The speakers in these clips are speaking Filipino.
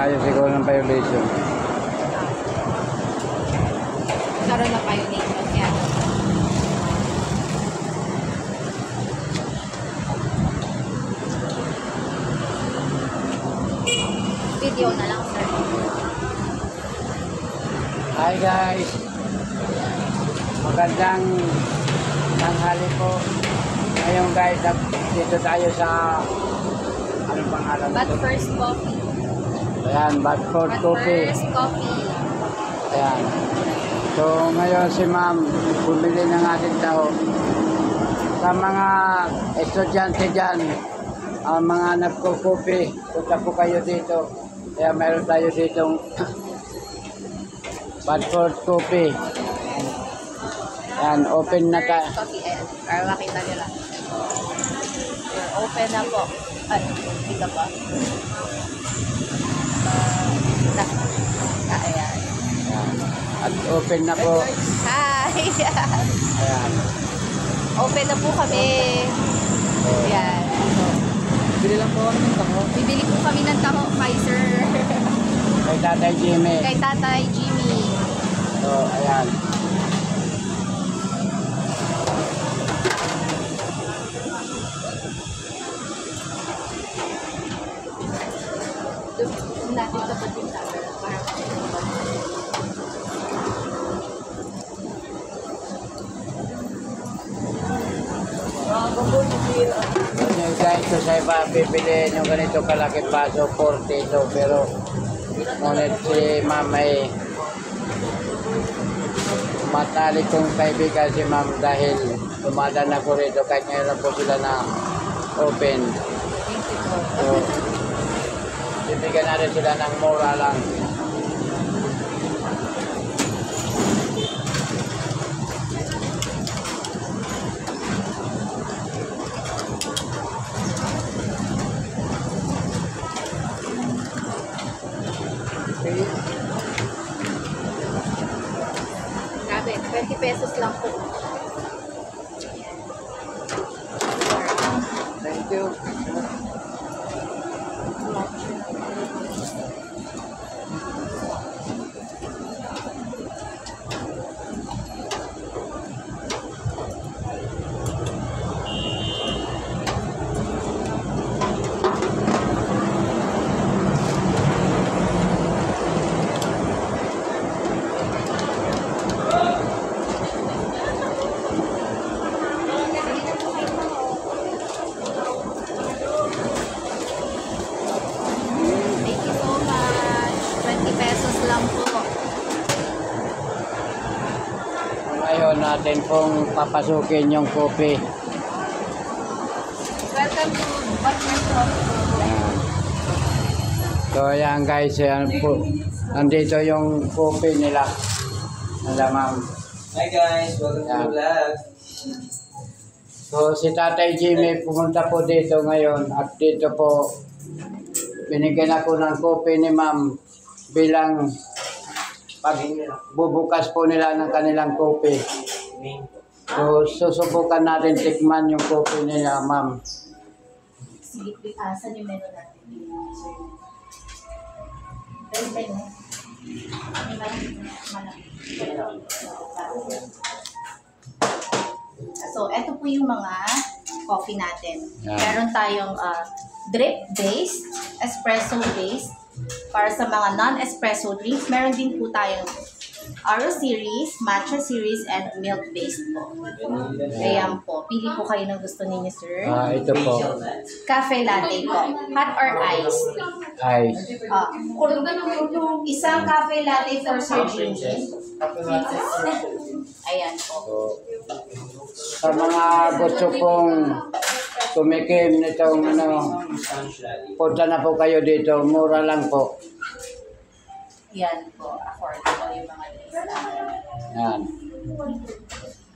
tayo siguro ng violation. Karoon na violation yan. Video na lang, sir. Hi guys! Magandang tanghali po. Ngayon guys, dito tayo sa anong pangalan But nito? first coffee. Ayan, Badford But Coffee. first coffee. Ayan. So ngayon si ma'am, bumili ng ating tao. Sa mga estudyante dyan, ang mga nagko-coffee, punta po kayo dito. Kaya meron tayo ditong Badford Coffee. Ayan, open na tayo. Coffee, ayan. Para makita nila. We're open na po. Ay, hindi ka pa. Ayan. At open na po. Hi! Ayan. Open na po kami. Ayan. So, Bili lang po kami ng taho. bibili po kami ng taho kay Sir. Kay Tatay Jimmy. Kay Tatay Jimmy. So, ayan. Natin sa pagkita. Yung guys, so sa iba, bibili yung ganito kalaki paso, 40 ito. Pero, ngunit si ma'am ay matalik kong kaibigan si ma'am dahil dumadaan ako rito kahit ngayon lang po sila na open. So, bibigyan natin sila ng mura lang. Grabe, 20 pesos lang po. Thank you. Thank you so much. 20 pesos lang po. Ngayon natin pong papasukin yung coffee. Welcome to Badford Coffee. Ayan. So ayan guys, ayan po. Nandito yung coffee nila. Nila ma'am. Hi guys, welcome to the vlog. So si Tatay Jimmy pumunta po dito ngayon at dito po binigyan ako ng coffee ni ma'am bilang pagbubukas po nila ng kanilang coffee. So susubukan natin tikman yung coffee nila ma'am. Sige, saan yung menu natin? Menu. So, eto po yung mga coffee natin. Yan. Meron tayong drip-based, espresso-based. Para sa mga non-espresso drinks, meron din po tayong Aro series, matcha series, and milk-based po. Ayan po. Pili po kayo ng gusto ninyo, sir. Ito po. Cafe latte po. Hot or iced? Ice. Isang cafe latte for Sir Jimmy. Ayan po. So, sa mga gusto pong tumikim nitong punta na po kayo dito. Mura lang po. Yan po. Affordable yung mga lista. Yan.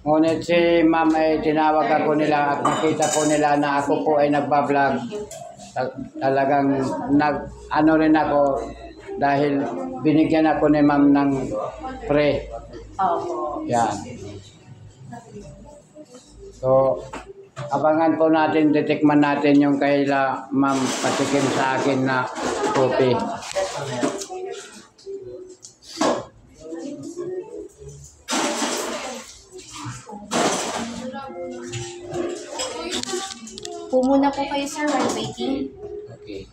Ngunit si ma'am ay tinawag ako nila at nakita po nila na ako po ay nagbablog. Talagang ano rin ako dahil binigyan ako ni ma'am ng pre. Opo. Yan. So, abangan po natin, titikman natin yung kaila ma'am patikim sa akin na kopi. Pumuna po kayo, sir, while waiting. Okay.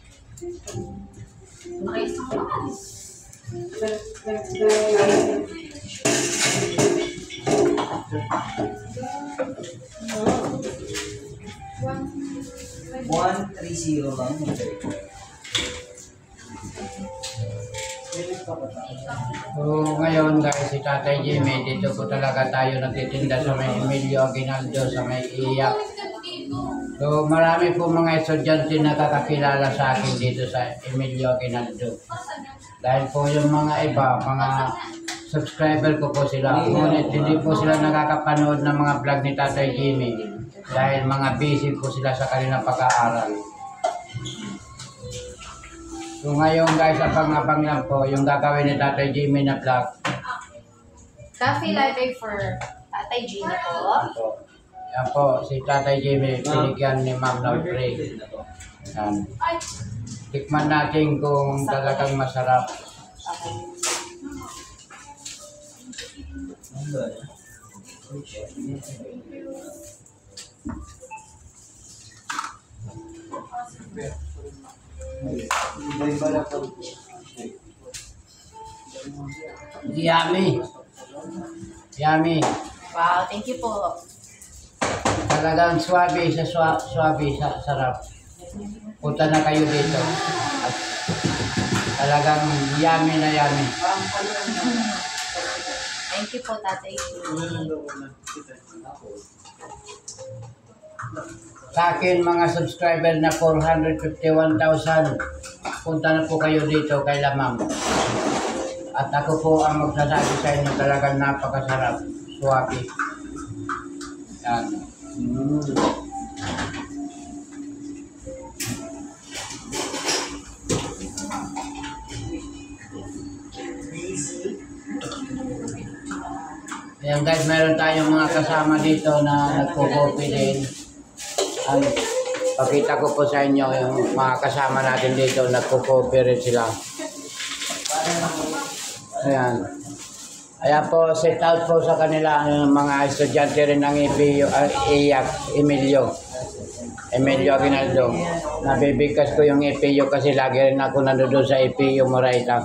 One, 3-0 lang. So ngayon guys, si Tatay Jimmy, dito po talaga tayo nagtitinda sa may Emilio Aguinaldo, sa may Iyak. So marami po mga estudyante na nakakakilala sa akin dito sa Emilio Aguinaldo. Dahil po yung mga iba, mga subscriber ko po sila. Ngunit hindi po sila nakakapanood ng mga vlog ni Tatay Jimmy. Dahil mga busy po sila sa kanilang pag-aaral. So ngayon guys, abang-abang lang po yung gagawin ni Tatay Jimmy na vlog. Coffee latte for Tatay Gina po. Yan po, si Tatay Jimmy, binigyan ni Ma'am Laudrey. Yan. Tikman natin kung talagang masarap. Okay. Yummy. Yummy. Wow, thank you po. Talagang swabe sa sarap. Punta na kayo dito. At talagang yummy na yummy. Thank you po, Tatay Gina. Sa akin mga subscriber na 451,000, punta na po kayo dito kay Lamang. At ako po ang magsasabi sa inyo, talagang napakasarap. Swabe. Yan. Ayan guys, meron tayong mga kasama dito na nagpo-copy din. Pakita ko po sa inyo yung mga kasama natin dito, nagpo-copy rin sila. Ayan. Ayan po, set out po sa kanila yung mga estudyante rin ng Emilio Aguinaldo. Nabibigkas ko yung EPU kasi lagi rin ako nandoon sa EPU Moraita.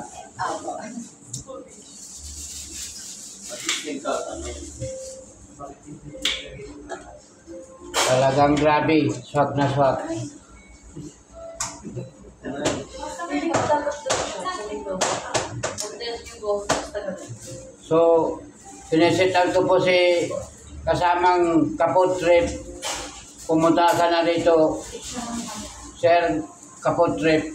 Talagang grabe, swak na swak. So, sinisital ko po si kasamang Kapotrip. Pumunta ka na rito, Sir Kapotrip.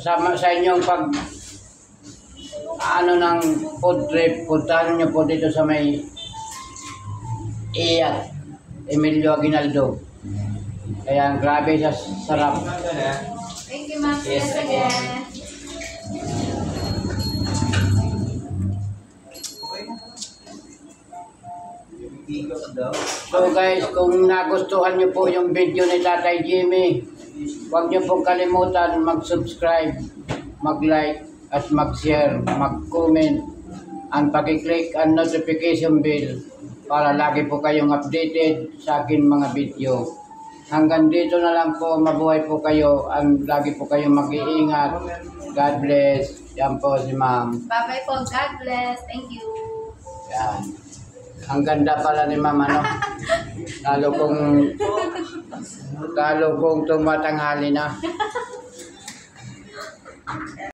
Sa inyong ng food trip, puntahan nyo po dito sa may Iyak, Emilio Aguinaldo. Kaya grabe sa sarap. Thank you, ma'am. Yes, again. So guys, kung nagustuhan nyo po yung video ni Tatay Jimmy, huwag nyo pong kalimutan mag-subscribe, mag-like, at mag-share, mag-comment, and pag-click ang notification bell para lagi po kayong updated sa akin mga video. Hanggang dito na lang po, mabuhay po kayo, and lagi po kayong mag-iingat. God bless. Yan po si Ma'am. Bye-bye po. God bless. Thank you. Yan. Ang ganda pala ni Ma'am, ano? Lalo kong tumatanghali na.